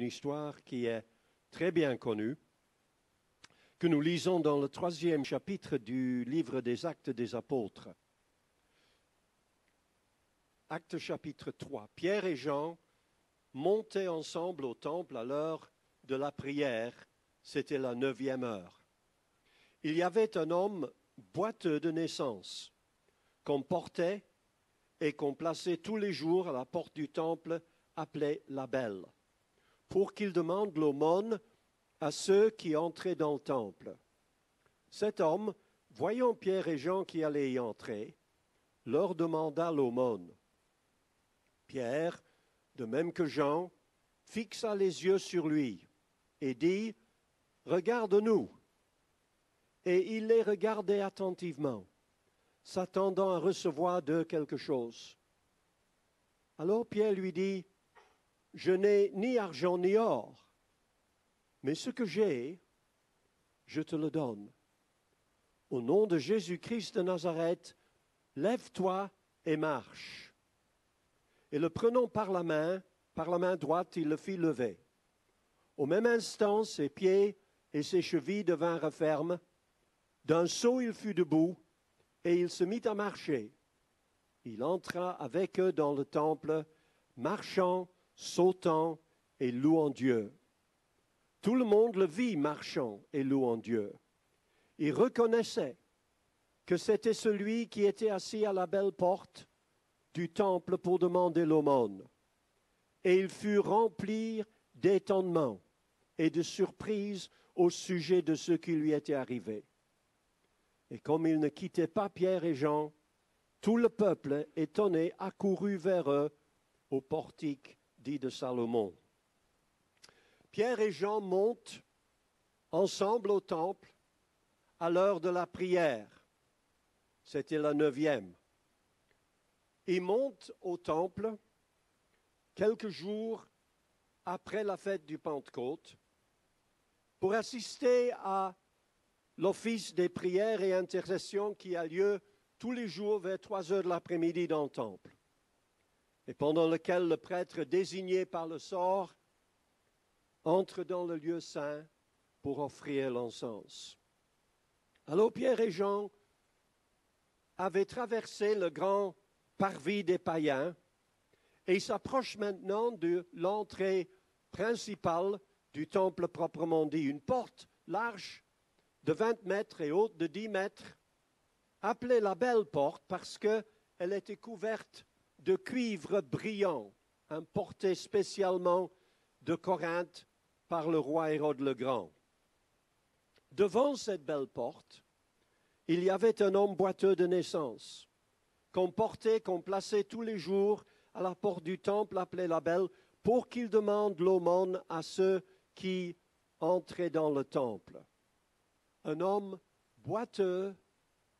une histoire qui est très bien connue, que nous lisons dans le 3e chapitre du livre des Actes des Apôtres. Actes chapitre 3. Pierre et Jean montaient ensemble au temple à l'heure de la prière. C'était la 9e heure. Il y avait un homme boiteux de naissance qu'on portait et qu'on plaçait tous les jours à la porte du temple appelé la Belle, pour qu'il demande l'aumône à ceux qui entraient dans le temple. Cet homme, voyant Pierre et Jean qui allaient y entrer, leur demanda l'aumône. Pierre, de même que Jean, fixa les yeux sur lui et dit « Regarde-nous ». Et il les regardait attentivement, s'attendant à recevoir d'eux quelque chose. Alors Pierre lui dit « Je n'ai ni argent ni or, mais ce que j'ai, je te le donne. Au nom de Jésus-Christ de Nazareth, lève-toi et marche. » Et le prenant par la main droite, il le fit lever. Au même instant, ses pieds et ses chevilles devinrent fermes. D'un saut, il fut debout, et il se mit à marcher. Il entra avec eux dans le temple, marchant, sautant et louant Dieu. Tout le monde le vit marchant et louant Dieu. Il reconnaissait que c'était celui qui était assis à la belle porte du temple pour demander l'aumône. Et il fut rempli d'étonnement et de surprise au sujet de ce qui lui était arrivé. Et comme il ne quittait pas Pierre et Jean, tout le peuple, étonné, accourut vers eux au portique dit de Salomon. Pierre et Jean montent ensemble au temple à l'heure de la prière. C'était la 9e. Ils montent au temple quelques jours après la fête du Pentecôte pour assister à l'office des prières et intercessions qui a lieu tous les jours vers 3 heures de l'après-midi dans le temple, et pendant lequel le prêtre désigné par le sort entre dans le lieu saint pour offrir l'encens. Alors Pierre et Jean avaient traversé le grand parvis des païens et s'approchent maintenant de l'entrée principale du temple proprement dit, une porte large de 20 mètres et haute de 10 mètres, appelée la Belle Porte parce qu'elle était couverte de cuivre brillant, importé spécialement de Corinthe par le roi Hérode le Grand. Devant cette belle porte, il y avait un homme boiteux de naissance, qu'on plaçait tous les jours à la porte du temple appelée la Belle, pour qu'il demande l'aumône à ceux qui entraient dans le temple. Un homme boiteux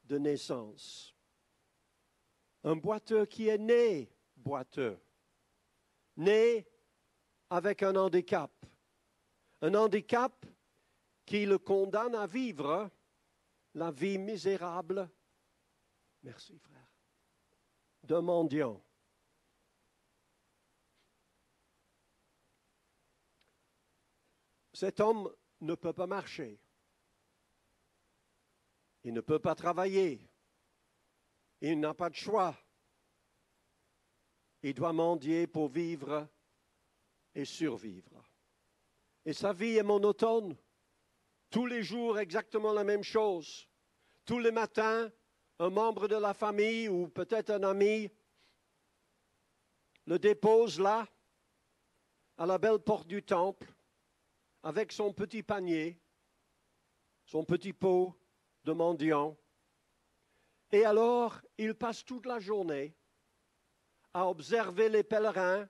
de naissance. Un boiteux qui est né boiteux. Né avec un handicap. Un handicap qui le condamne à vivre la vie misérable, merci frère, d'un mendiant. Cet homme ne peut pas marcher. Il ne peut pas travailler. Il n'a pas de choix. Il doit mendier pour vivre et survivre. Et sa vie est monotone. Tous les jours, exactement la même chose. Tous les matins, un membre de la famille ou peut-être un ami le dépose là, à la belle porte du temple, avec son petit panier, son petit pot de mendiant. Et alors, il passe toute la journée à observer les pèlerins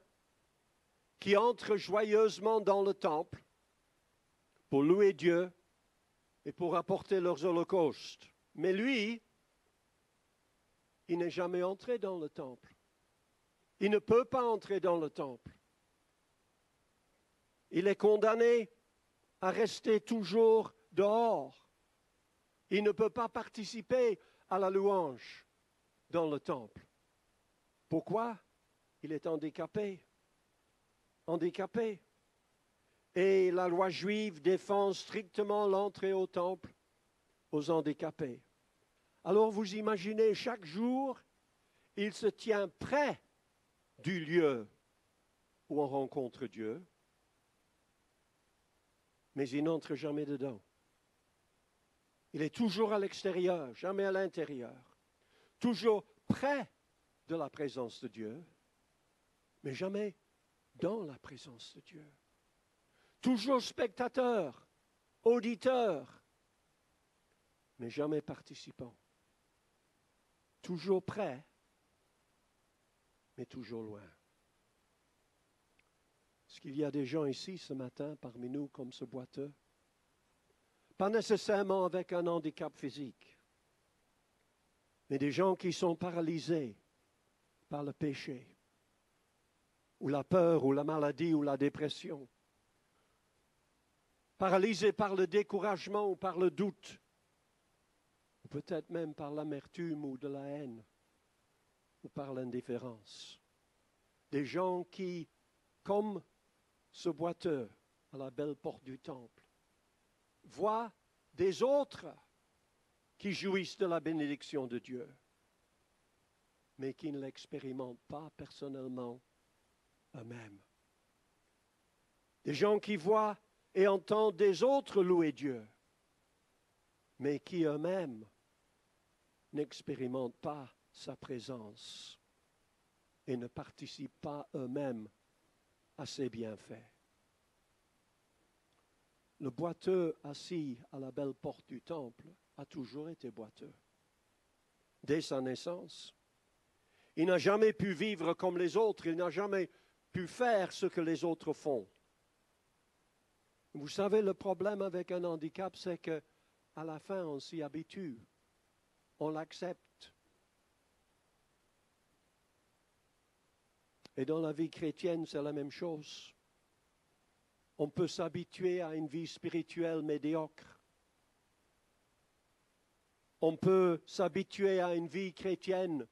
qui entrent joyeusement dans le temple pour louer Dieu et pour apporter leurs holocaustes. Mais lui, il n'est jamais entré dans le temple. Il ne peut pas entrer dans le temple. Il est condamné à rester toujours dehors. Il ne peut pas participer à la louange dans le temple. Pourquoi? Il est handicapé. Handicapé. Et la loi juive défend strictement l'entrée au temple aux handicapés. Alors vous imaginez, chaque jour, il se tient près du lieu où on rencontre Dieu, mais il n'entre jamais dedans. Il est toujours à l'extérieur, jamais à l'intérieur. Toujours près de la présence de Dieu, mais jamais dans la présence de Dieu. Toujours spectateur, auditeur, mais jamais participant. Toujours près, mais toujours loin. Est-ce qu'il y a des gens ici ce matin parmi nous comme ce boiteux? Pas nécessairement avec un handicap physique, mais des gens qui sont paralysés par le péché, ou la peur, ou la maladie, ou la dépression, paralysés par le découragement ou par le doute, ou peut-être même par l'amertume ou de la haine, ou par l'indifférence. Des gens qui, comme ce boiteux à la belle porte du temple, voient des autres qui jouissent de la bénédiction de Dieu, mais qui ne l'expérimentent pas personnellement eux-mêmes. Des gens qui voient et entendent des autres louer Dieu, mais qui eux-mêmes n'expérimentent pas sa présence et ne participent pas eux-mêmes à ses bienfaits. Le boiteux assis à la belle porte du temple a toujours été boiteux. Dès sa naissance, il n'a jamais pu vivre comme les autres, il n'a jamais pu faire ce que les autres font. Vous savez, le problème avec un handicap, c'est qu'à la fin, on s'y habitue, on l'accepte. Et dans la vie chrétienne, c'est la même chose. On peut s'habituer à une vie spirituelle médiocre. On peut s'habituer à une vie chrétienne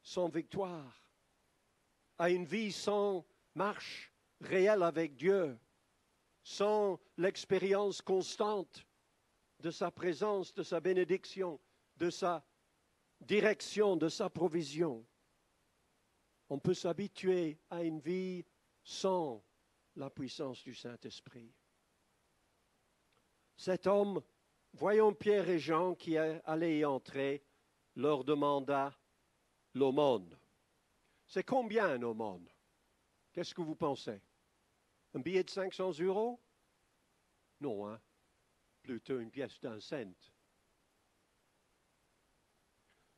sans victoire, à une vie sans marche réelle avec Dieu, sans l'expérience constante de sa présence, de sa bénédiction, de sa direction, de sa provision. On peut s'habituer à une vie sans la puissance du Saint-Esprit. Cet homme, voyant Pierre et Jean qui allaient y entrer, leur demanda l'aumône. C'est combien un aumône? Qu'est-ce que vous pensez? Un billet de 500 €? Non, hein? Plutôt une pièce d'un cent.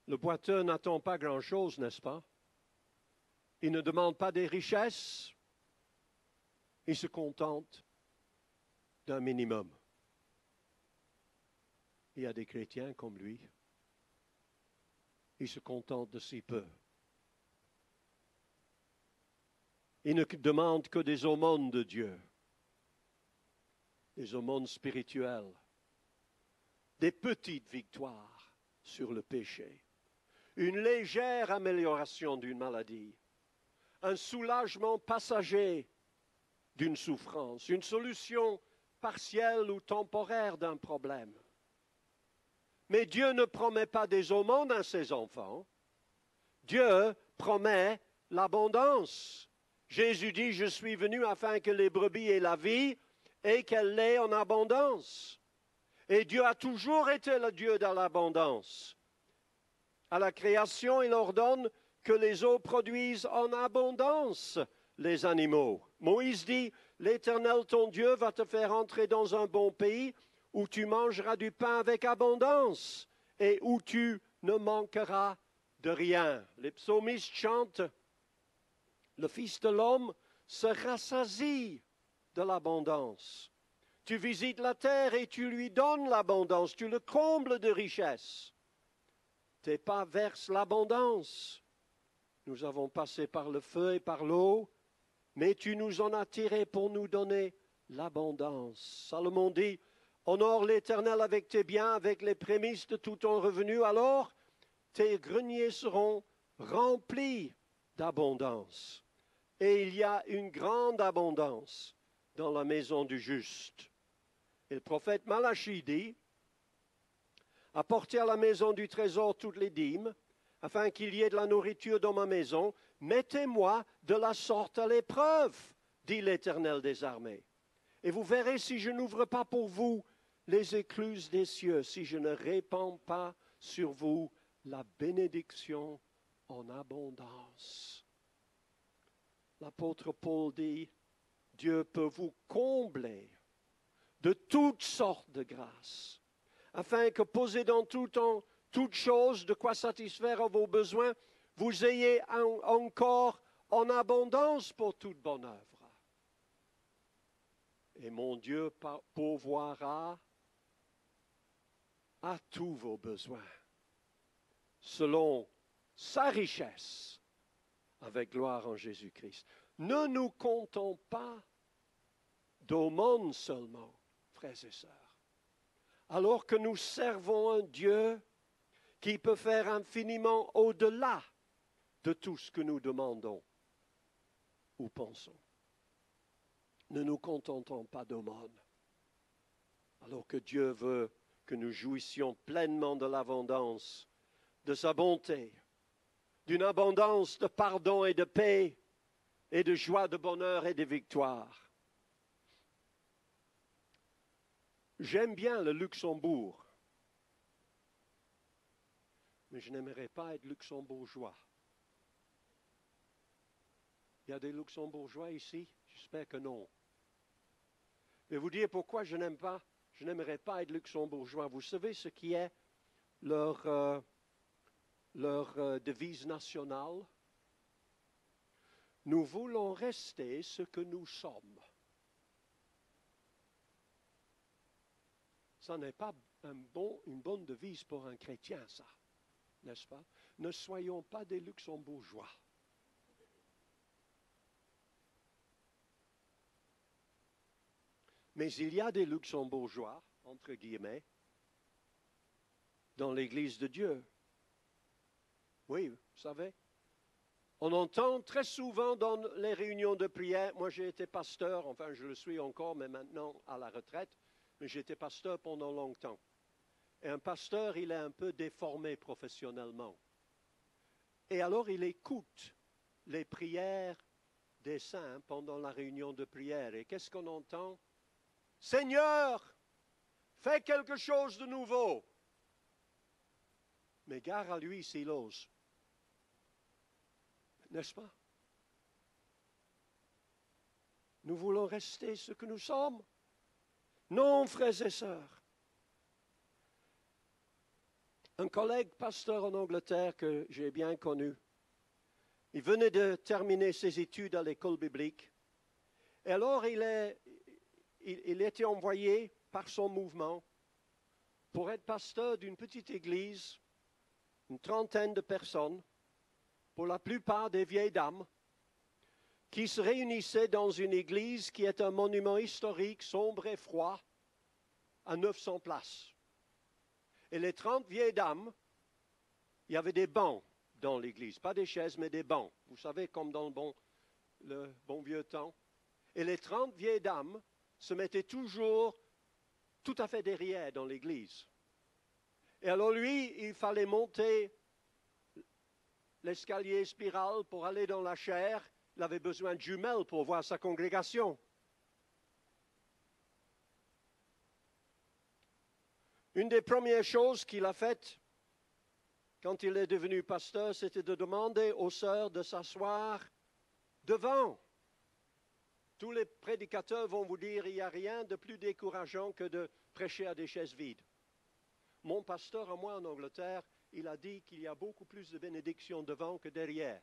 Le boiteux n'attend pas grand-chose, n'est-ce pas? Il ne demande pas des richesses. Il se contente d'un minimum. Il y a des chrétiens comme lui. Ils se contentent de si peu. Ils ne demandent que des aumônes de Dieu, des aumônes spirituelles, des petites victoires sur le péché, une légère amélioration d'une maladie, un soulagement passager d'une souffrance, une solution partielle ou temporaire d'un problème. Mais Dieu ne promet pas des aumônes à ses enfants. Dieu promet l'abondance. Jésus dit, je suis venu afin que les brebis aient la vie et qu'elle l'ait en abondance. Et Dieu a toujours été le Dieu de l'abondance. À la création, il ordonne que les eaux produisent en abondance les animaux. Moïse dit, l'Éternel ton Dieu va te faire entrer dans un bon pays où tu mangeras du pain avec abondance et où tu ne manqueras de rien. Les psalmistes chantent, le Fils de l'homme se rassasie de l'abondance. Tu visites la terre et tu lui donnes l'abondance, tu le combles de richesses. Tes pas versent l'abondance. Nous avons passé par le feu et par l'eau, mais tu nous en as tirés pour nous donner l'abondance. Salomon dit, honore l'Éternel avec tes biens, avec les prémices de tout ton revenu, alors tes greniers seront remplis d'abondance. Et il y a une grande abondance dans la maison du juste. Et le prophète Malachie dit, apportez à la maison du trésor toutes les dîmes, afin qu'il y ait de la nourriture dans ma maison. Mettez-moi de la sorte à l'épreuve, dit l'Éternel des armées. Et vous verrez si je n'ouvre pas pour vous les écluses des cieux, si je ne répands pas sur vous la bénédiction en abondance. L'apôtre Paul dit, Dieu peut vous combler de toutes sortes de grâces, afin que posé dans tout temps, toute chose de quoi satisfaire à vos besoins, vous ayez encore en abondance pour toute bonne œuvre. Et mon Dieu pourvoira à tous vos besoins, selon sa richesse, avec gloire en Jésus-Christ. Ne nous comptons pas d'aumône seulement, frères et sœurs, alors que nous servons un Dieu qui peut faire infiniment au-delà de tout ce que nous demandons ou pensons. Ne nous contentons pas d'aumône, alors que Dieu veut que nous jouissions pleinement de l'abondance, de sa bonté, d'une abondance de pardon et de paix, et de joie, de bonheur et de victoire. J'aime bien le Luxembourg, mais je n'aimerais pas être luxembourgeois. Il y a des luxembourgeois ici? J'espère que non. Je vais vous dire pourquoi je n'aimerais pas être luxembourgeois. Vous savez ce qui est leur devise nationale? Nous voulons rester ce que nous sommes. Ça n'est pas une bonne devise pour un chrétien, ça, n'est-ce pas? Ne soyons pas des luxembourgeois. Mais il y a des luxembourgeois, entre guillemets, dans l'Église de Dieu. Oui, vous savez. On entend très souvent dans les réunions de prière, moi j'ai été pasteur, enfin je le suis encore, mais maintenant à la retraite, mais j'ai été pasteur pendant longtemps. Et un pasteur, il est un peu déformé professionnellement. Et alors il écoute les prières des saints pendant la réunion de prière. Et qu'est-ce qu'on entend? Seigneur, fais quelque chose de nouveau. Mais gare à lui s'il ose. N'est-ce pas? Nous voulons rester ce que nous sommes. Non, frères et sœurs. Un collègue pasteur en Angleterre que j'ai bien connu, il venait de terminer ses études à l'école biblique. Et alors il était envoyé par son mouvement pour être pasteur d'une petite église, une trentaine de personnes, pour la plupart des vieilles dames, qui se réunissaient dans une église qui est un monument historique, sombre et froid, à 900 places. Et les 30 vieilles dames, il y avait des bancs dans l'église, pas des chaises, mais des bancs. Vous savez, comme dans le bon vieux temps. Et les 30 vieilles dames se mettaient toujours tout à fait derrière dans l'église. Et alors lui, il fallait monter l'escalier spirale pour aller dans la chaire. Il avait besoin de jumelles pour voir sa congrégation. Une des premières choses qu'il a faites quand il est devenu pasteur, c'était de demander aux sœurs de s'asseoir devant. Tous les prédicateurs vont vous dire qu'il n'y a rien de plus décourageant que de prêcher à des chaises vides. Mon pasteur à moi en Angleterre, il a dit qu'il y a beaucoup plus de bénédictions devant que derrière.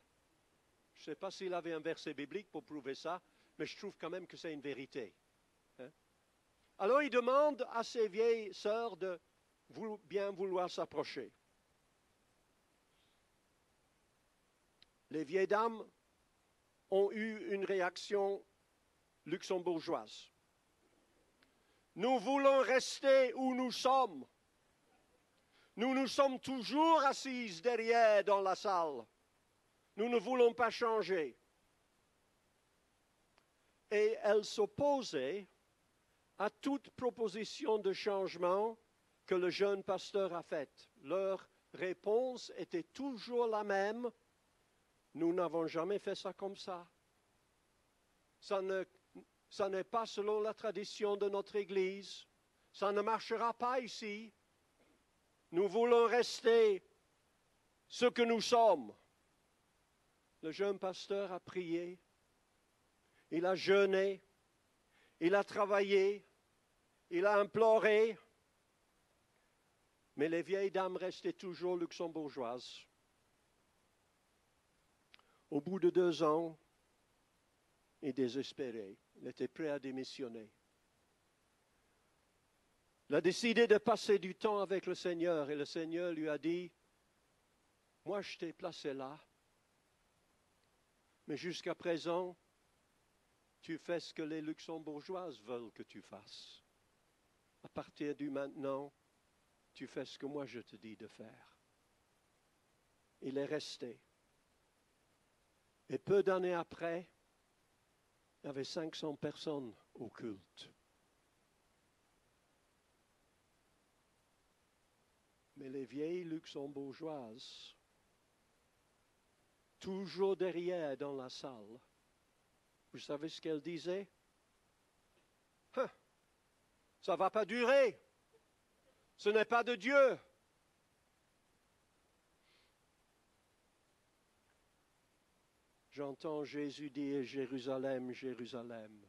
Je ne sais pas s'il avait un verset biblique pour prouver ça, mais je trouve quand même que c'est une vérité. Hein? Alors il demande à ses vieilles sœurs de bien vouloir s'approcher. Les vieilles dames ont eu une réaction luxembourgeoise. Nous voulons rester où nous sommes. Nous sommes toujours assises derrière dans la salle. Nous ne voulons pas changer. et elle s'opposait à toute proposition de changement que le jeune pasteur a faite. Leur réponse était toujours la même. Nous n'avons jamais fait ça comme ça. Ça n'est pas selon la tradition de notre Église. Ça ne marchera pas ici. Nous voulons rester ce que nous sommes. Le jeune pasteur a prié. Il a jeûné. Il a travaillé. Il a imploré. Mais les vieilles dames restaient toujours luxembourgeoises. Au bout de 2 ans, il désespéré. Il était prêt à démissionner. Il a décidé de passer du temps avec le Seigneur et le Seigneur lui a dit, « Moi, je t'ai placé là, mais jusqu'à présent, tu fais ce que les luxembourgeoises veulent que tu fasses. À partir du maintenant, tu fais ce que moi je te dis de faire. » Il est resté. Et peu d'années après, il y avait 500 personnes au culte. Mais les vieilles luxembourgeoises, toujours derrière dans la salle, vous savez ce qu'elles disaient? Ça ne va pas durer. Ce n'est pas de Dieu. J'entends Jésus dire, Jérusalem, Jérusalem,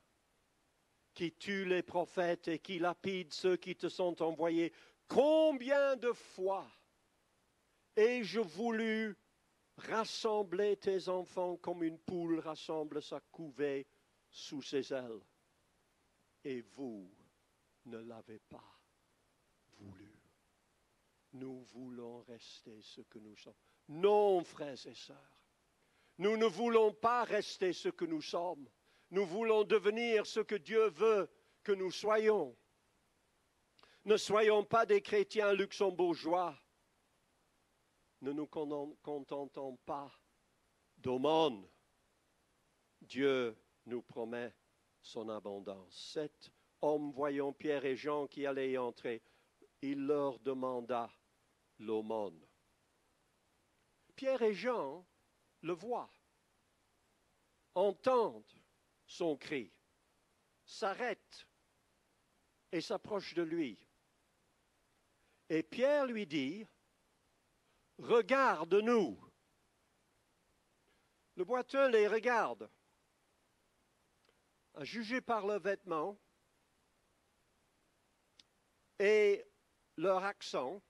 qui tue les prophètes et qui lapide ceux qui te sont envoyés. Combien de fois ai-je voulu rassembler tes enfants comme une poule rassemble sa couvée sous ses ailes, et vous ne l'avez pas voulu. Nous voulons rester ce que nous sommes. Non, frères et sœurs, nous ne voulons pas rester ce que nous sommes. Nous voulons devenir ce que Dieu veut que nous soyons. Ne soyons pas des chrétiens luxembourgeois. Ne nous contentons pas d'aumône. Dieu nous promet son abondance. Cet homme, voyant Pierre et Jean qui allaient y entrer, il leur demanda l'aumône. Pierre et Jean le voient, entendent son cri, s'arrêtent et s'approchent de lui. Et Pierre lui dit, « Regarde-nous. » Le boiteux les regarde. À juger par leurs vêtements et leur accent,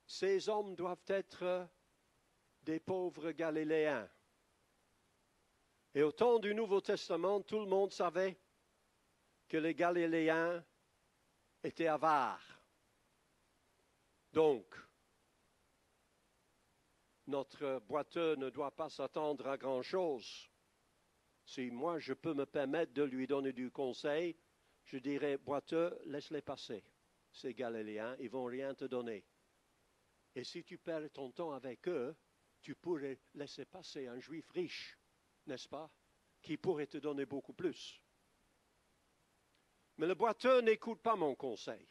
ces hommes doivent être des pauvres Galiléens. Et au temps du Nouveau Testament, tout le monde savait que les Galiléens étaient avares. Donc, notre boiteux ne doit pas s'attendre à grand-chose. Si moi je peux me permettre de lui donner du conseil, je dirais, boiteux, laisse-les passer. Ces Galiléens, ils ne vont rien te donner. Et si tu perds ton temps avec eux, tu pourrais laisser passer un juif riche, n'est-ce pas, qui pourrait te donner beaucoup plus. Mais le boiteux n'écoute pas mon conseil.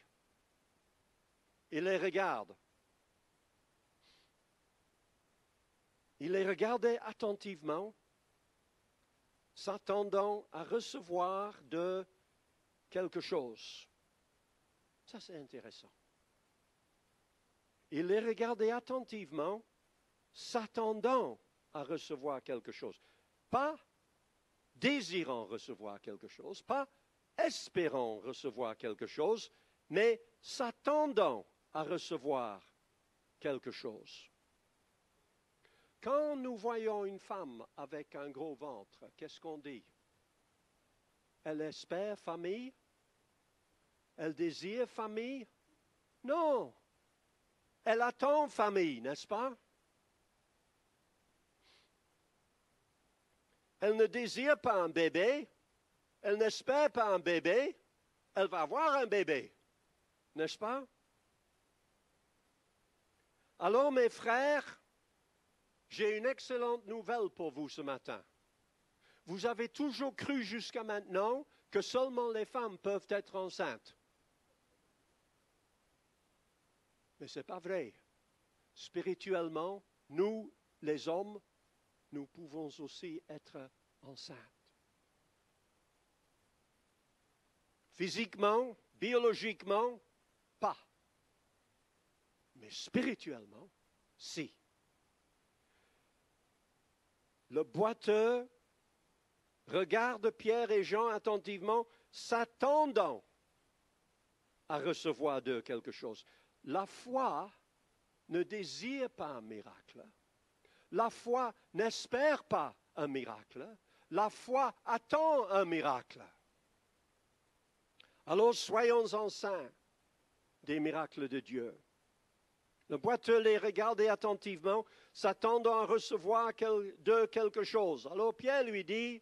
Il les regarde. Il les regardait attentivement, s'attendant à recevoir de quelque chose. Ça, c'est intéressant. Il les regardait attentivement, s'attendant à recevoir quelque chose. Pas désirant recevoir quelque chose, pas espérant recevoir quelque chose, mais s'attendant à recevoir quelque chose. Quand nous voyons une femme avec un gros ventre, qu'est-ce qu'on dit? Elle espère famille? Elle désire famille? Non. Elle attend famille, n'est-ce pas? Elle ne désire pas un bébé. Elle n'espère pas un bébé. Elle va avoir un bébé, n'est-ce pas? Alors, mes frères, j'ai une excellente nouvelle pour vous ce matin. Vous avez toujours cru jusqu'à maintenant que seulement les femmes peuvent être enceintes. Mais ce n'est pas vrai. Spirituellement, nous, les hommes, nous pouvons aussi être enceintes. Physiquement, biologiquement, pas. Mais spirituellement, si. Le boiteux regarde Pierre et Jean attentivement, s'attendant à recevoir d'eux quelque chose. La foi ne désire pas un miracle. La foi n'espère pas un miracle. La foi attend un miracle. Alors soyons enceints des miracles de Dieu. Le boiteux les regardait attentivement, s'attendant à recevoir d'eux quelque chose. Alors Pierre lui dit,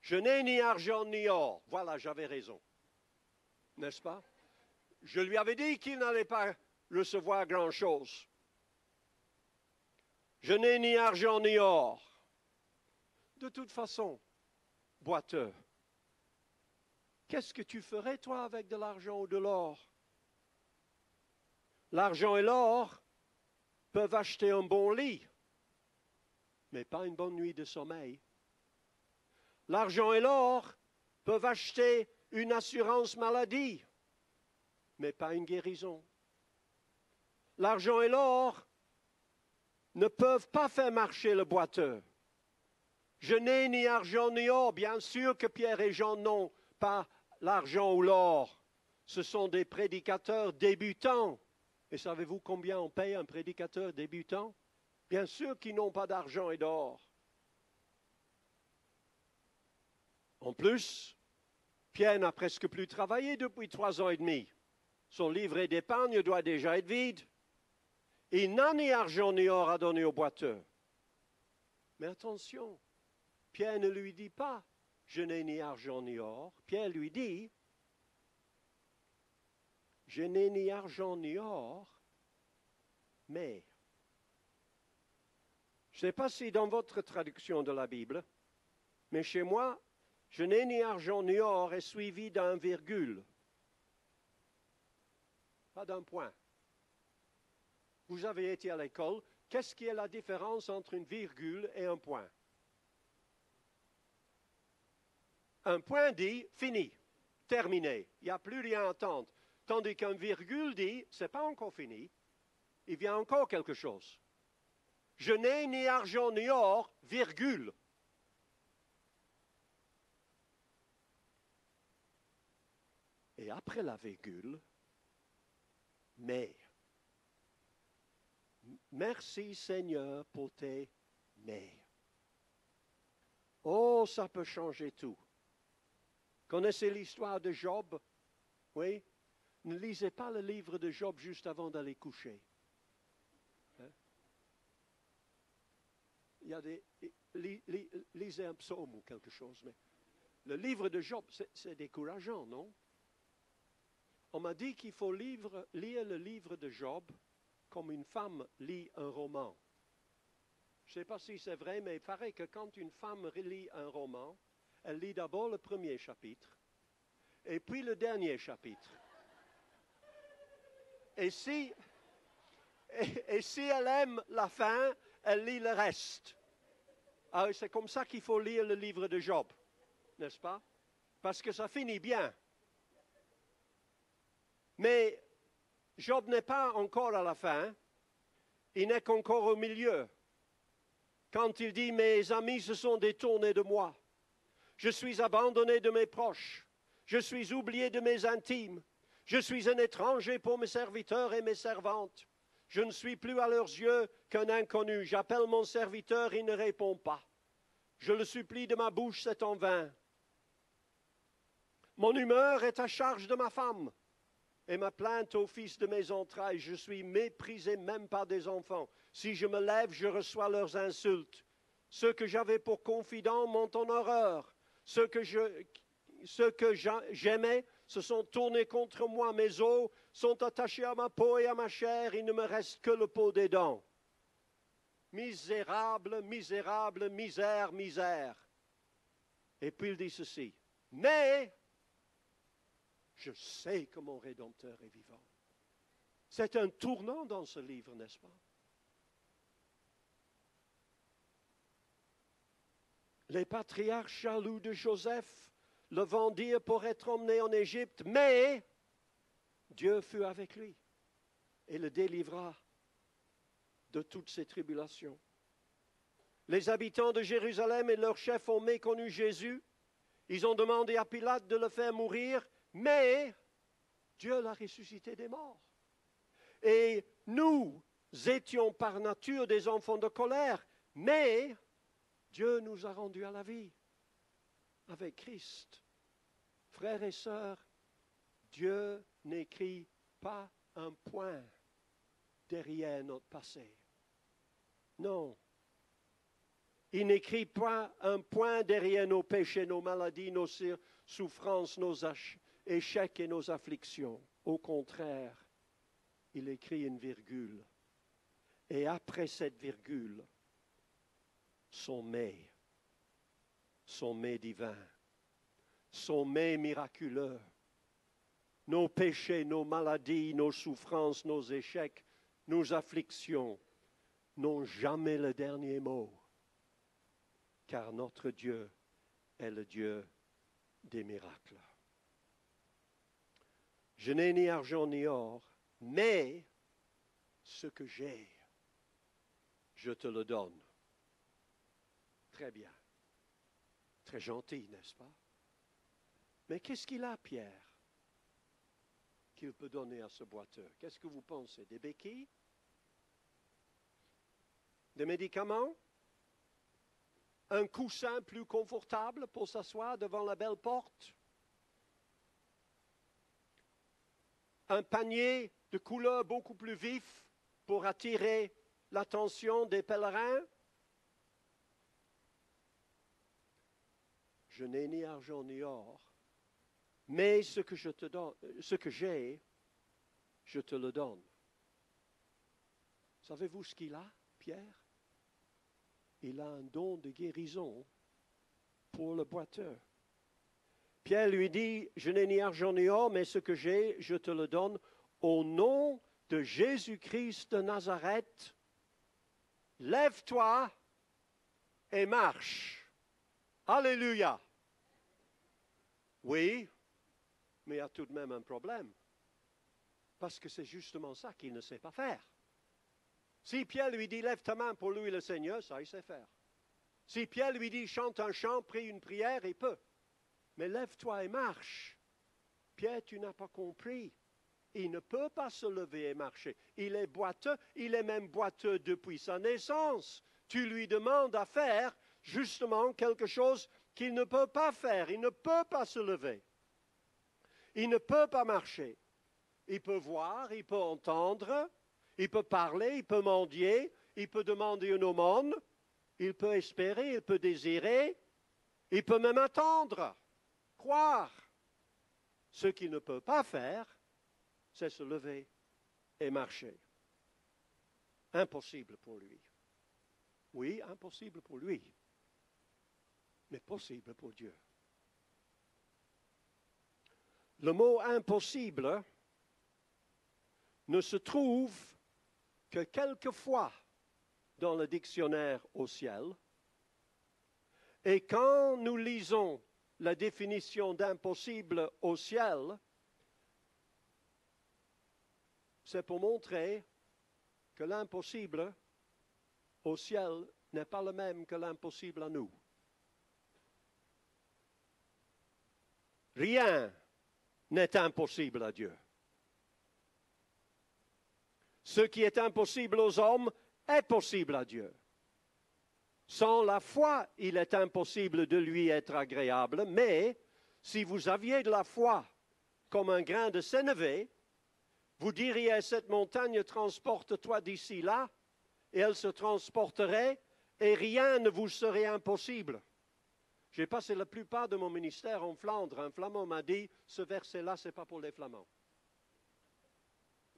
je n'ai ni argent ni or. Voilà, j'avais raison. N'est-ce pas? Je lui avais dit qu'il n'allait pas recevoir grand-chose. Je n'ai ni argent ni or. De toute façon, boiteux, qu'est-ce que tu ferais, toi, avec de l'argent ou de l'or? L'argent et l'or peuvent acheter un bon lit, mais pas une bonne nuit de sommeil. L'argent et l'or peuvent acheter une assurance maladie, mais pas une guérison. L'argent et l'or ne peuvent pas faire marcher le boiteux. Je n'ai ni argent ni or. Bien sûr que Pierre et Jean n'ont pas l'argent ou l'or. Ce sont des prédicateurs débutants. Et savez-vous combien on paye un prédicateur débutant? Bien sûr qu'ils n'ont pas d'argent et d'or. En plus, Pierre n'a presque plus travaillé depuis 3 ans et demi. Son livret d'épargne doit déjà être vide. Il n'a ni argent ni or à donner au boiteux. Mais attention, Pierre ne lui dit pas « je n'ai ni argent ni or ». Pierre lui dit « je n'ai ni argent ni or, mais… » Je ne sais pas si dans votre traduction de la Bible, mais chez moi, « je n'ai ni argent ni or » est suivi d'un virgule, pas d'un point. Vous avez été à l'école, qu'est-ce qui est la différence entre une virgule et un point? Un point dit fini, terminé, il n'y a plus rien à attendre. Tandis qu'un virgule dit, ce n'est pas encore fini, il vient encore quelque chose. Je n'ai ni argent ni or, virgule. Et après la virgule, mais. Merci Seigneur pour tes mais. Oh, ça peut changer tout. Connaissez l'histoire de Job? Oui? Ne lisez pas le livre de Job juste avant d'aller coucher. Hein? Il y a des... lisez un psaume ou quelque chose, mais le livre de Job, c'est décourageant, non? On m'a dit qu'il faut lire le livre de Job comme une femme lit un roman. Je ne sais pas si c'est vrai, mais il paraît que quand une femme lit un roman, elle lit d'abord le premier chapitre, et puis le dernier chapitre. Et si elle aime la fin, elle lit le reste. Alors c'est comme ça qu'il faut lire le livre de Job, n'est-ce pas? Parce que ça finit bien. Mais Job n'est pas encore à la fin, il n'est qu'encore au milieu. Quand il dit « Mes amis se sont détournés de moi, je suis abandonné de mes proches, je suis oublié de mes intimes, je suis un étranger pour mes serviteurs et mes servantes, je ne suis plus à leurs yeux qu'un inconnu, j'appelle mon serviteur, il ne répond pas, je le supplie de ma bouche, c'est en vain. Mon humeur est à charge de ma femme, et ma plainte au fils de mes entrailles. Je suis méprisé même par des enfants. Si je me lève, je reçois leurs insultes. Ceux que j'avais pour confidents m'ont en horreur. Ceux que j'aimais se sont tournés contre moi. Mes os sont attachés à ma peau et à ma chair. Il ne me reste que le pot des dents. Misérable, misérable, misère, misère. Et puis il dit ceci, mais je sais que mon Rédempteur est vivant. C'est un tournant dans ce livre, n'est-ce pas? Les patriarches jaloux de Joseph le vendirent pour être emmené en Égypte, mais Dieu fut avec lui et le délivra de toutes ces tribulations. Les habitants de Jérusalem et leurs chefs ont méconnu Jésus. Ils ont demandé à Pilate de le faire mourir, mais Dieu l'a ressuscité des morts. Et nous étions par nature des enfants de colère, mais Dieu nous a rendus à la vie avec Christ. Frères et sœurs, Dieu n'écrit pas un point derrière notre passé. Non. Il n'écrit pas un point derrière nos péchés, nos maladies, nos souffrances, nos échecs et nos afflictions. Au contraire, il écrit une virgule. Et après cette virgule, son mais divin, son mais miraculeux. Nos péchés, nos maladies, nos souffrances, nos échecs, nos afflictions n'ont jamais le dernier mot, car notre Dieu est le Dieu des miracles. Je n'ai ni argent ni or, mais ce que j'ai, je te le donne. Très bien. Très gentil, n'est-ce pas? Mais qu'est-ce qu'il a, Pierre, qu'il peut donner à ce boiteux? Qu'est-ce que vous pensez? Des béquilles? Des médicaments? Un coussin plus confortable pour s'asseoir devant la belle porte? Un panier de couleur beaucoup plus vif pour attirer l'attention des pèlerins? Je n'ai ni argent ni or, mais ce que je te donne, ce que j'ai, je te le donne. Savez-vous ce qu'il a, Pierre? Il a un don de guérison pour le boiteux. Pierre lui dit, je n'ai ni argent ni or, mais ce que j'ai, je te le donne. Au nom de Jésus-Christ de Nazareth, lève-toi et marche. Alléluia. Oui, mais il y a tout de même un problème. Parce que c'est justement ça qu'il ne sait pas faire. Si Pierre lui dit, lève ta main pour louer le Seigneur, ça il sait faire. Si Pierre lui dit, chante un chant, prie une prière, il peut. Mais lève-toi et marche. Pierre, tu n'as pas compris. Il ne peut pas se lever et marcher. Il est boiteux, il est même boiteux depuis sa naissance. Tu lui demandes à faire justement quelque chose qu'il ne peut pas faire. Il ne peut pas se lever. Il ne peut pas marcher. Il peut voir, il peut entendre, il peut parler, il peut mendier, il peut demander une aumône, il peut espérer, il peut désirer, il peut même attendre, croire. Ce qu'il ne peut pas faire, c'est se lever et marcher. Impossible pour lui. Oui, impossible pour lui, mais possible pour Dieu. Le mot impossible ne se trouve que quelquefois dans le dictionnaire au ciel. Et quand nous lisons la définition d'impossible au ciel, c'est pour montrer que l'impossible au ciel n'est pas le même que l'impossible à nous. Rien n'est impossible à Dieu. Ce qui est impossible aux hommes est possible à Dieu. Sans la foi, il est impossible de lui être agréable, mais si vous aviez de la foi comme un grain de sénévé, vous diriez à cette montagne, transporte-toi d'ici là, et elle se transporterait, et rien ne vous serait impossible. J'ai passé la plupart de mon ministère en Flandre. Un Flamand m'a dit, ce verset-là, ce n'est pas pour les Flamands.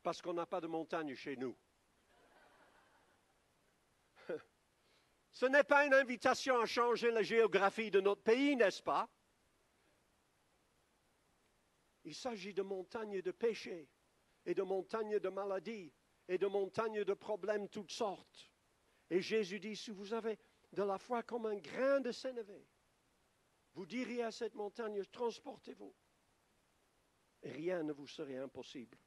Parce qu'on n'a pas de montagne chez nous. Ce n'est pas une invitation à changer la géographie de notre pays, n'est-ce pas? Il s'agit de montagnes de péché et de montagnes de maladies et de montagnes de problèmes toutes sortes. Et Jésus dit, si vous avez de la foi comme un grain de sénévé, vous diriez à cette montagne, transportez-vous. Et rien ne vous serait impossible.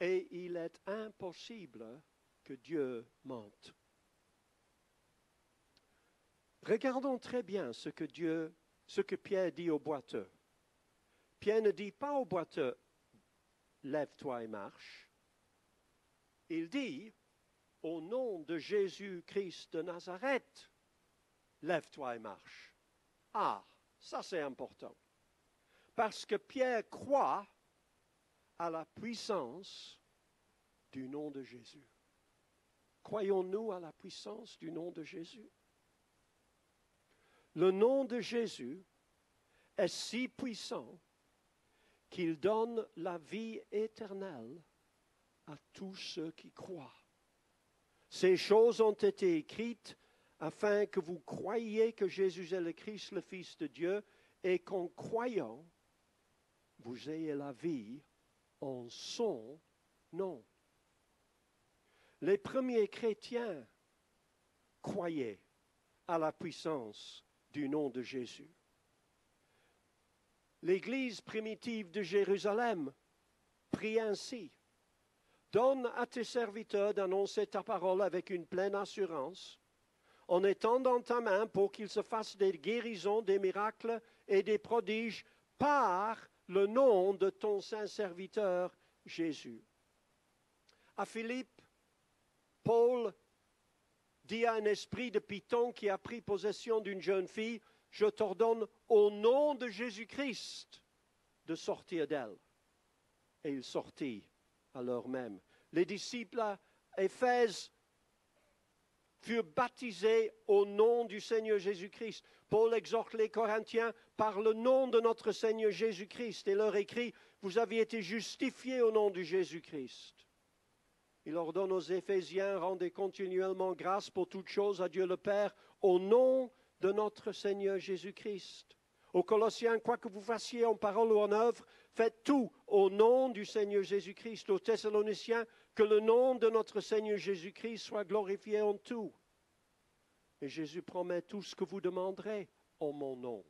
Et il est impossible que Dieu mente. Regardons très bien ce que Pierre dit au boiteux. Pierre ne dit pas au boiteux, lève-toi et marche. Il dit, au nom de Jésus-Christ de Nazareth, lève-toi et marche. Ah, ça c'est important. Parce que Pierre croit à la puissance du nom de Jésus. Croyons-nous à la puissance du nom de Jésus? Le nom de Jésus est si puissant qu'il donne la vie éternelle à tous ceux qui croient. Ces choses ont été écrites afin que vous croyiez que Jésus est le Christ, le Fils de Dieu, et qu'en croyant, vous ayez la vie en son nom. Les premiers chrétiens croyaient à la puissance du nom de Jésus. L'Église primitive de Jérusalem prie ainsi. Donne à tes serviteurs d'annoncer ta parole avec une pleine assurance, en étendant ta main pour qu'il se fasse des guérisons, des miracles et des prodiges par le nom de ton saint serviteur Jésus. À Philippe, Paul dit à un esprit de Python qui a pris possession d'une jeune fille, je t'ordonne au nom de Jésus-Christ de sortir d'elle. Et il sortit à l'heure même. Les disciples à Éphèse furent baptisés au nom du Seigneur Jésus-Christ. Paul exhorte les Corinthiens par le nom de notre Seigneur Jésus-Christ et leur écrit, vous avez été justifiés au nom de Jésus-Christ. Il ordonne aux Éphésiens, rendez continuellement grâce pour toutes choses à Dieu le Père, au nom de notre Seigneur Jésus-Christ. Aux Colossiens, quoi que vous fassiez en parole ou en œuvre, faites tout au nom du Seigneur Jésus-Christ. Aux Thessaloniciens, que le nom de notre Seigneur Jésus-Christ soit glorifié en tout. Et Jésus promet tout ce que vous demanderez en mon nom.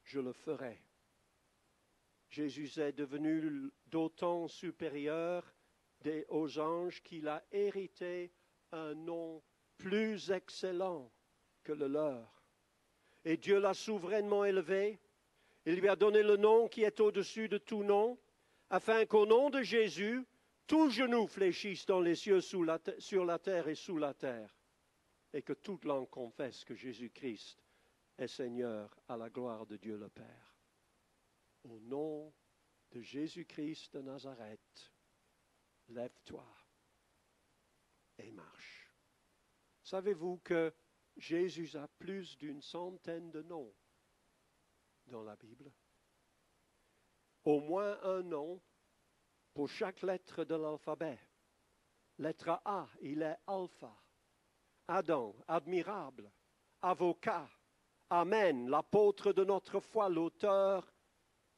Je le ferai. Jésus est devenu d'autant supérieur aux anges qu'il a hérité un nom plus excellent que le leur. Et Dieu l'a souverainement élevé. Il lui a donné le nom qui est au-dessus de tout nom, afin qu'au nom de Jésus, tout genou fléchisse dans les cieux, sur la terre et sous la terre, et que toute langue confesse que Jésus-Christ est Seigneur à la gloire de Dieu le Père. Au nom de Jésus-Christ de Nazareth, lève-toi et marche. Savez-vous que Jésus a plus d'une centaine de noms dans la Bible? Au moins un nom pour chaque lettre de l'alphabet. Lettre A, il est Alpha. Adam, admirable. Avocat. Amen, l'apôtre de notre foi, l'auteur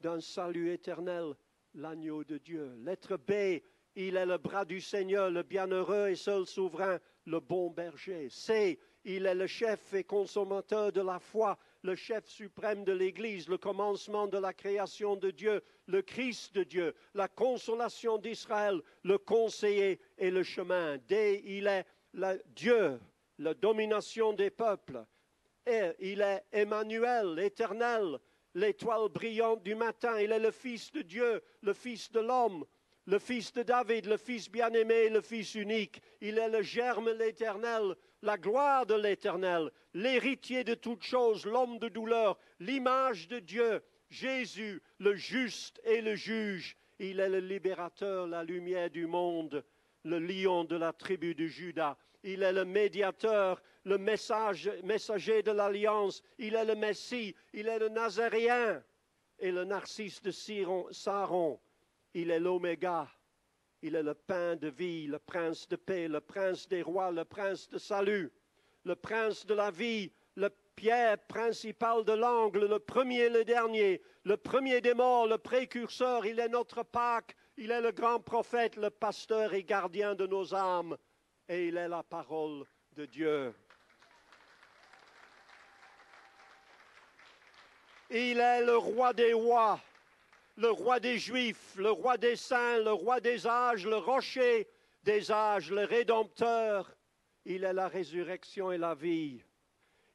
d'un salut éternel, l'agneau de Dieu. Lettre B, il est le bras du Seigneur, le bienheureux et seul souverain, le bon berger. C, il est le chef et consommateur de la foi, le chef suprême de l'Église, le commencement de la création de Dieu, le Christ de Dieu, la consolation d'Israël, le conseiller et le chemin. D, il est Dieu, la domination des peuples. Et il est Emmanuel, l'Éternel, l'étoile brillante du matin. Il est le Fils de Dieu, le Fils de l'homme, le Fils de David, le Fils bien-aimé, le Fils unique. Il est le germe de l'Éternel, la gloire de l'Éternel, l'héritier de toutes choses, l'homme de douleur, l'image de Dieu, Jésus, le juste et le juge. Il est le libérateur, la lumière du monde, le lion de la tribu de Juda. Il est le médiateur, le messager de l'alliance. Il est le Messie, il est le Nazaréen et le Narcisse de Saron. Il est l'Oméga, il est le pain de vie, le prince de paix, le prince des rois, le prince de salut, le prince de la vie, le pierre principale de l'angle, le premier et le dernier, le premier des morts, le précurseur, il est notre Pâque, il est le grand prophète, le pasteur et gardien de nos âmes, et il est la parole de Dieu. Il est le roi des rois, le roi des Juifs, le roi des saints, le roi des âges, le rocher des âges, le Rédempteur. Il est la résurrection et la vie.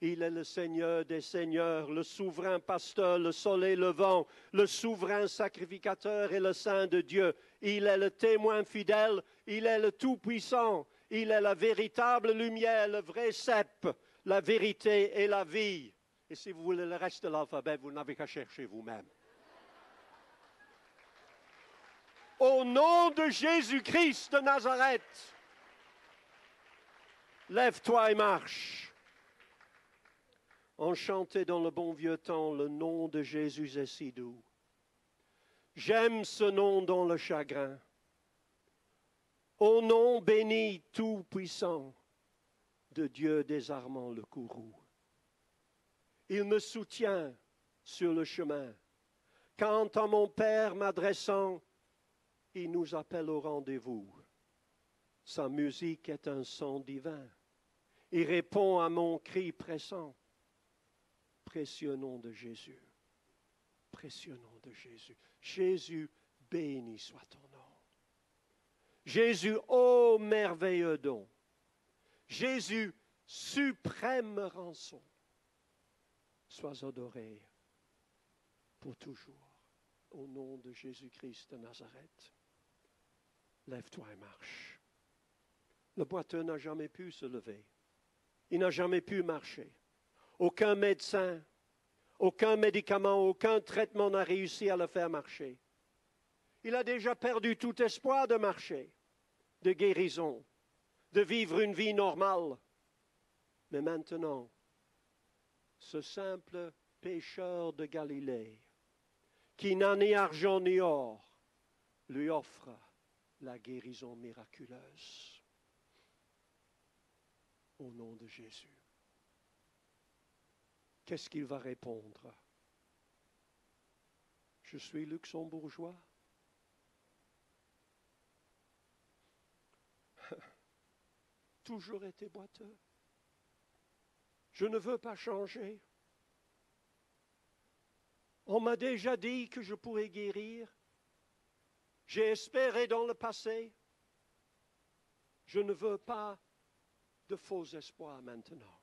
Il est le Seigneur des seigneurs, le souverain pasteur, le soleil levant, le souverain sacrificateur et le Saint de Dieu. Il est le témoin fidèle, il est le Tout-Puissant, il est la véritable lumière, le vrai cep, la vérité et la vie. Et si vous voulez le reste de l'alphabet, vous n'avez qu'à chercher vous-même. Au nom de Jésus-Christ de Nazareth, lève-toi et marche. On chantait dans le bon vieux temps, le nom de Jésus est si doux. J'aime ce nom dans le chagrin. Au nom béni tout-puissant de Dieu désarmant le courroux. Il me soutient sur le chemin. Quand à mon Père m'adressant, il nous appelle au rendez-vous. Sa musique est un son divin. Il répond à mon cri pressant. Précieux nom de Jésus. Précieux nom de Jésus. Jésus, béni soit ton nom. Jésus, ô merveilleux don. Jésus, suprême rançon. Sois adoré pour toujours. Au nom de Jésus-Christ de Nazareth. Lève-toi et marche. Le boiteux n'a jamais pu se lever. Il n'a jamais pu marcher. Aucun médecin, aucun médicament, aucun traitement n'a réussi à le faire marcher. Il a déjà perdu tout espoir de marcher, de guérison, de vivre une vie normale. Mais maintenant, ce simple pécheur de Galilée, qui n'a ni argent ni or, lui offre la guérison miraculeuse. Au nom de Jésus. Qu'est-ce qu'il va répondre? Je suis luxembourgeois. Toujours été boiteux. Je ne veux pas changer. On m'a déjà dit que je pourrais guérir. J'ai espéré dans le passé. Je ne veux pas de faux espoirs maintenant.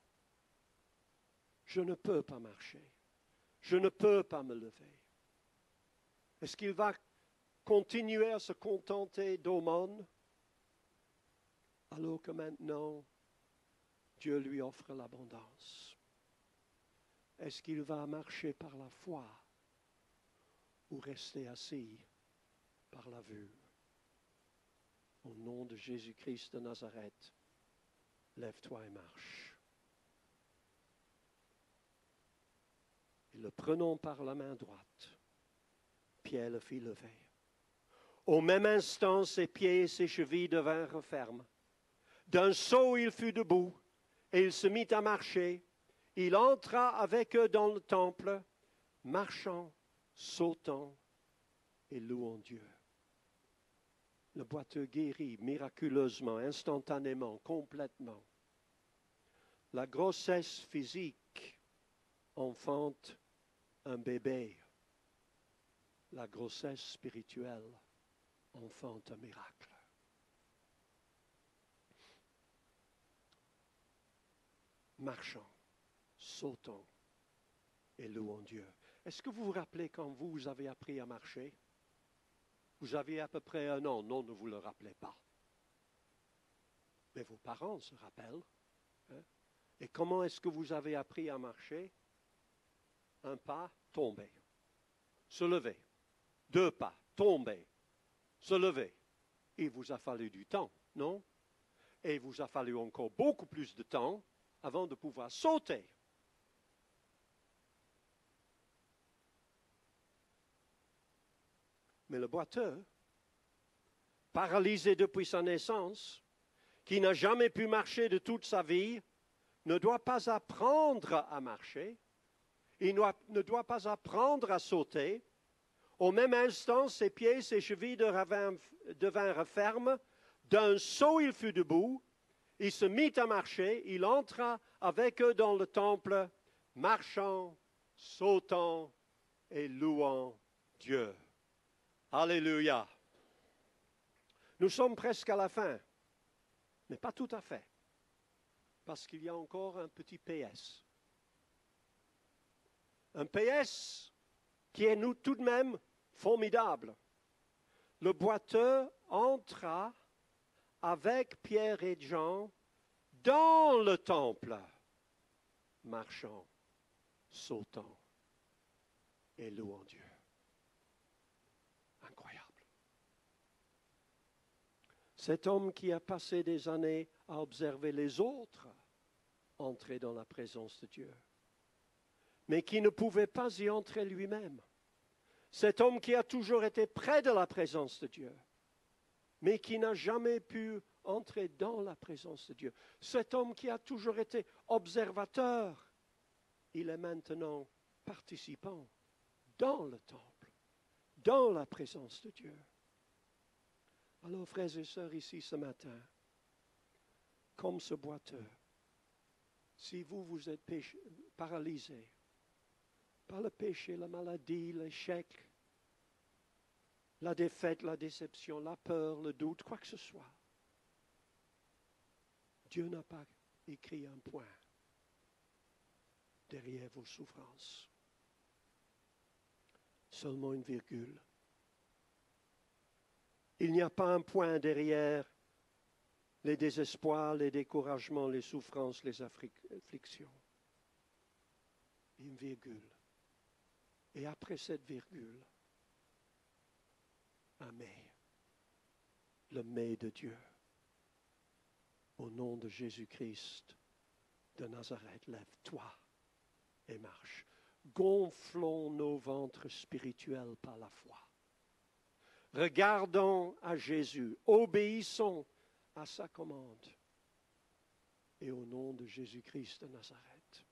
Je ne peux pas marcher. Je ne peux pas me lever. Est-ce qu'il va continuer à se contenter d'aumônes alors que maintenant Dieu lui offre l'abondance? Est-ce qu'il va marcher par la foi ou rester assis par la vue? Au nom de Jésus-Christ de Nazareth, lève-toi et marche. Et le prenant par la main droite, Pierre le fit lever. Au même instant, ses pieds et ses chevilles devinrent fermes. D'un saut, il fut debout, et il se mit à marcher. Il entra avec eux dans le temple, marchant, sautant et louant Dieu. Le boiteux guérit miraculeusement, instantanément, complètement. La grossesse physique enfante un bébé. La grossesse spirituelle enfante un miracle. Marchant, sautant et louant Dieu. Est-ce que vous vous rappelez quand vous avez appris à marcher? Vous aviez à peu près un an. Non, ne vous le rappelez pas. Mais vos parents se rappellent. Hein? Et comment est-ce que vous avez appris à marcher? Un pas, tomber. Se lever. 2 pas, tomber. Se lever. Il vous a fallu du temps, non? Et il vous a fallu encore beaucoup plus de temps avant de pouvoir sauter. Mais le boiteux, paralysé depuis sa naissance, qui n'a jamais pu marcher de toute sa vie, ne doit pas apprendre à marcher, il ne doit pas apprendre à sauter. Au même instant, ses pieds, ses chevilles devinrent fermes. D'un saut, il fut debout. Il se mit à marcher. Il entra avec eux dans le temple, marchant, sautant et louant Dieu. Alléluia. Nous sommes presque à la fin, mais pas tout à fait, parce qu'il y a encore un petit PS. Un PS qui est nous tout de même formidable. Le boiteux entra avec Pierre et Jean dans le temple, marchant, sautant et louant Dieu. Incroyable. Cet homme qui a passé des années à observer les autres entrer dans la présence de Dieu, mais qui ne pouvait pas y entrer lui-même. Cet homme qui a toujours été près de la présence de Dieu, mais qui n'a jamais pu entrer dans la présence de Dieu. Cet homme qui a toujours été observateur, il est maintenant participant dans le temple, dans la présence de Dieu. Alors, frères et sœurs, ici ce matin, comme ce boiteux, si vous êtes paralysé par le péché, la maladie, l'échec, la défaite, la déception, la peur, le doute, quoi que ce soit, Dieu n'a pas écrit un point derrière vos souffrances. Seulement une virgule. Il n'y a pas un point derrière les désespoirs, les découragements, les souffrances, les afflictions. Une virgule. Et après cette virgule, un mais. Le mais de Dieu. Au nom de Jésus-Christ de Nazareth, lève-toi et marche. Gonflons nos ventres spirituels par la foi. Regardons à Jésus, obéissons à sa commande. Et au nom de Jésus-Christ de Nazareth,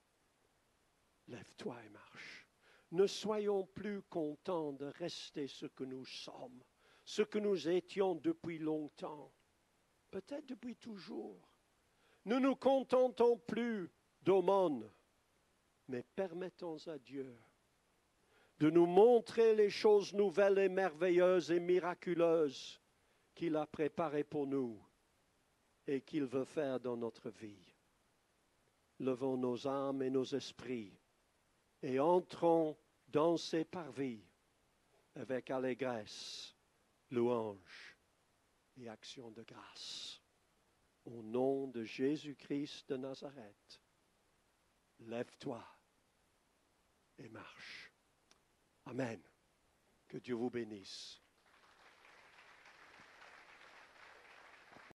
lève-toi et marche. Ne soyons plus contents de rester ce que nous sommes, ce que nous étions depuis longtemps, peut-être depuis toujours. Ne nous contentons plus d'aumônes, mais permettons à Dieu de nous montrer les choses nouvelles et merveilleuses et miraculeuses qu'il a préparées pour nous et qu'il veut faire dans notre vie. Levons nos âmes et nos esprits et entrons dans ces parvis avec allégresse, louange et action de grâce. Au nom de Jésus-Christ de Nazareth, lève-toi et marche. Amen. Que Dieu vous bénisse.